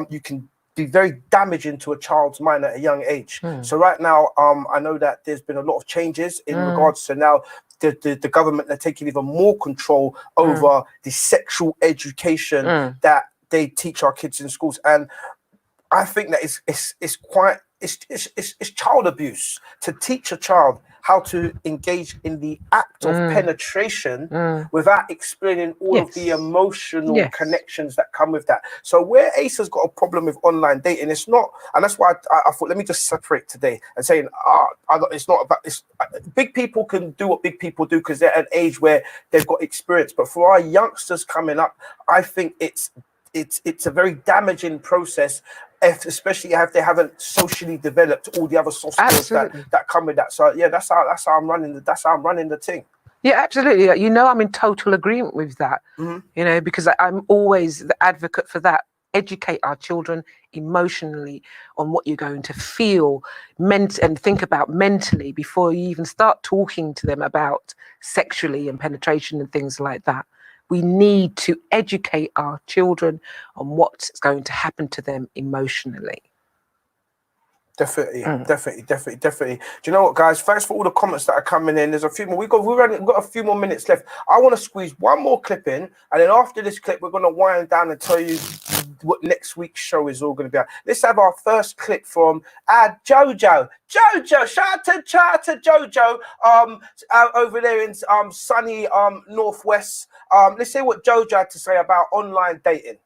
you can be very damaging to a child's mind at a young age. So right now, I know that there's been a lot of changes in regards to now the government are taking even more control over the sexual education that they teach our kids in schools. And I think that it's child abuse to teach a child how to engage in the act of penetration without explaining all of the emotional connections that come with that. So where Ace has got a problem with online dating, it's not, and that's why I thought, let me just separate today and saying, it's not about this. Big people can do what big people do because they're at an age where they've got experience. But for our youngsters coming up, I think it's a very damaging process, especially if they haven't socially developed all the other soft skills that come with that. So yeah, that's how I'm running the thing. Yeah, absolutely. You know, I'm in total agreement with that. You know, because I'm always the advocate for that. Educate our children emotionally on what you're going to feel and think about mentally before you even start talking to them about sexually and penetration and things like that. We need to educate our children on what's going to happen to them emotionally. Definitely. Do you know what, guys? Thanks for all the comments that are coming in. There's a few more. We've got a few more minutes left. I want to squeeze one more clip in, and then after this clip, we're going to wind down and tell you what next week's show is all going to be. Let's have our first clip from Jojo. Shout out to Jojo. Over there in sunny Northwest. Let's see what Jojo had to say about online dating.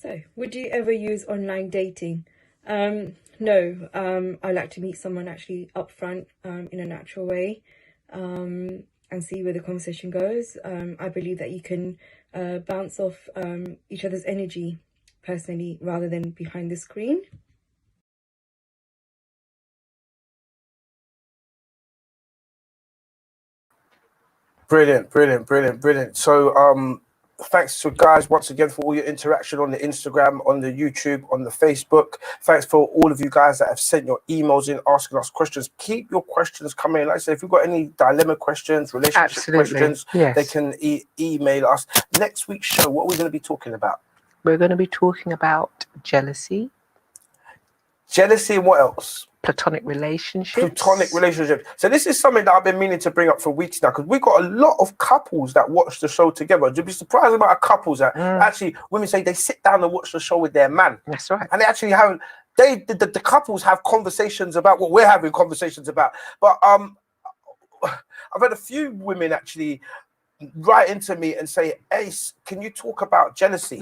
So, would you ever use online dating? No. I like to meet someone actually upfront, in a natural way, and see where the conversation goes. I believe that you can bounce off each other's energy personally rather than behind the screen. Brilliant. So thanks to guys once again for all your interaction on the Instagram, on the YouTube, on the Facebook. Thanks for all of you guys that have sent your emails in asking us questions. Keep your questions coming. Like I said, if you've got any dilemma questions, relationship questions, they can email us. Next week's show, what are we going to be talking about? We're going to be talking about jealousy. Jealousy and what else? Platonic relationships. So this is something that I've been meaning to bring up for weeks now, because we've got a lot of couples that watch the show together. You'd be surprised about couples that actually, women say they sit down and watch the show with their man. That's right. And they actually have, the couples have conversations about what we're having conversations about. But I've had a few women actually write into me and say, Ace, can you talk about jealousy?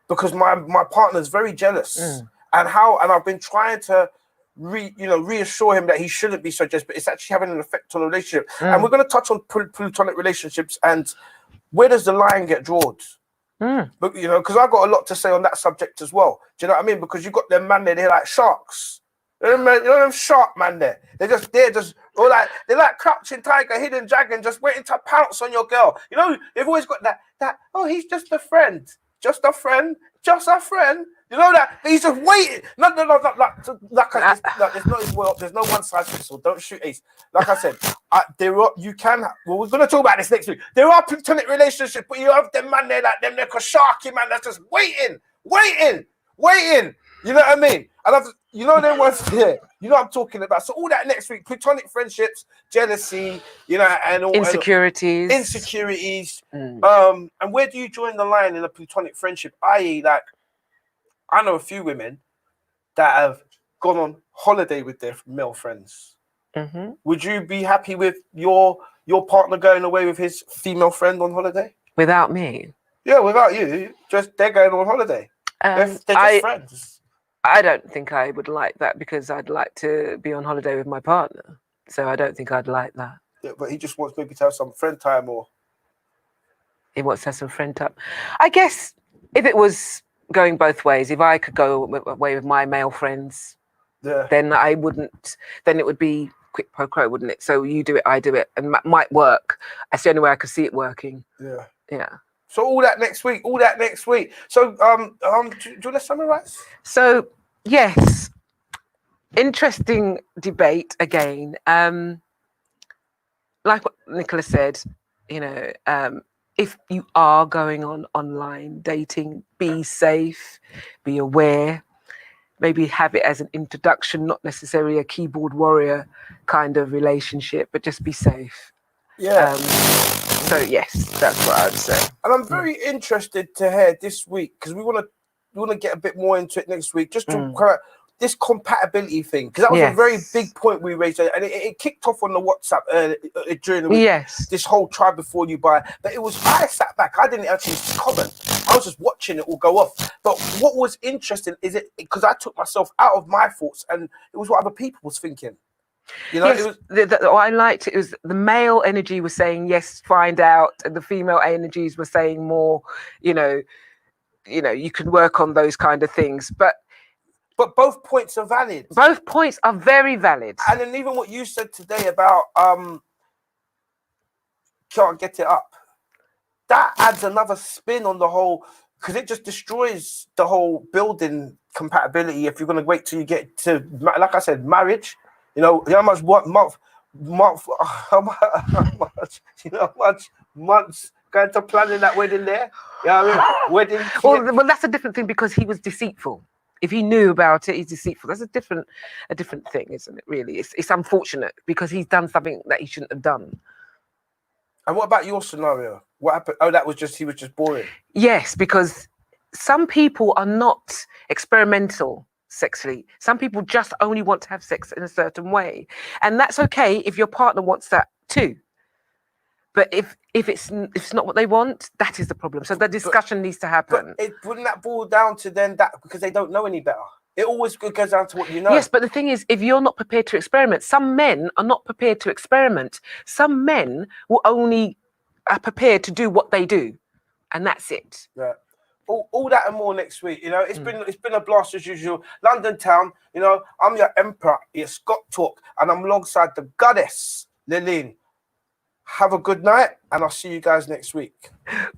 Because my partner's very jealous. And I've been trying to reassure him that he shouldn't be so jealous, but it's actually having an effect on the relationship. And we're going to touch on platonic relationships and where does the line get drawn? But because I've got a lot to say on that subject as well. Do you know what I mean? Because you've got them man there, they're like sharks. You know them shark man there. They're like crouching tiger, hidden dragon, just waiting to pounce on your girl. You know, they've always got that. Oh, he's just a friend. Just a friend. You know that he's just waiting. No. There's no one size fits all. Don't shoot Ace. Like I said, we're going to talk about this next week. There are platonic relationships, but you have them man there, like them, they're sharky man that's just waiting. You know what I mean? Them ones there. You know what I'm talking about. So all that next week, platonic friendships, jealousy, and all insecurities. And where do you join the line in a platonic friendship? I.e., like, I know a few women that have gone on holiday with their male friends. Would you be happy with your partner going away with his female friend on holiday? Without me? Yeah, without you. They're going on holiday. They're just friends. I don't think I would like that because I'd like to be on holiday with my partner. So I don't think I'd like that. Yeah, but he just wants maybe to have some friend time or... He wants to have some friend time. I guess if it was going both ways, if I could go away with my male friends, then I wouldn't, then it would be quid pro quo, wouldn't it? So you do it, I do it, and might work. That's the only way I could see it working. Yeah. So all that next week. So do you want to summarize? So yes, interesting debate again. Like what Nicola said, you know, if you are going on online dating, be safe, be aware, maybe have it as an introduction, not necessarily a keyboard warrior kind of relationship, but just be safe. Yeah. So yes, that's what I'd say. And I'm very interested to hear this week, because we want to get a bit more into it next week, just to kind of this compatibility thing, because that was a very big point we raised, and it kicked off on the WhatsApp during the week. Yes, this whole try before you buy, but it was, I sat back, I didn't actually comment, I was just watching it all go off. But what was interesting is it, because I took myself out of my thoughts, and it was what other people was thinking. You know, yes, it was, what I liked, it was the male energy was saying yes, find out, and the female energies were saying more, you know, you can work on those kind of things. But both points are valid. Both points are very valid. And then even what you said today about can't get it up, that adds another spin on the whole, because it just destroys the whole building compatibility if you're going to wait till you get to, like I said, marriage. You know how much how much months going to planning that wedding there. You know what I mean? Wedding. Well, that's a different thing, because he was deceitful. If he knew about it, he's deceitful. That's a different thing, isn't it? Really, it's unfortunate, because he's done something that he shouldn't have done. And what about your scenario? What happened? Oh, he was just boring. Yes, because some people are not experimental sexually. Some people just only want to have sex in a certain way, and that's okay if your partner wants that too. But if it's not what they want, that is the problem. So the discussion needs to happen. But wouldn't that boil down to then that, because they don't know any better? It always goes down to what you know. Yes, but the thing is, if you're not prepared to experiment, some men are not prepared to experiment. Some men will only are prepared to do what they do, and that's it. Yeah. All that and more next week. You know, it's been a blast as usual. London town. You know, I'm your emperor. It's Got Talk, and I'm alongside the goddess Lurleen. Have a good night, and I'll see you guys next week.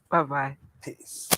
Bye-bye. Peace.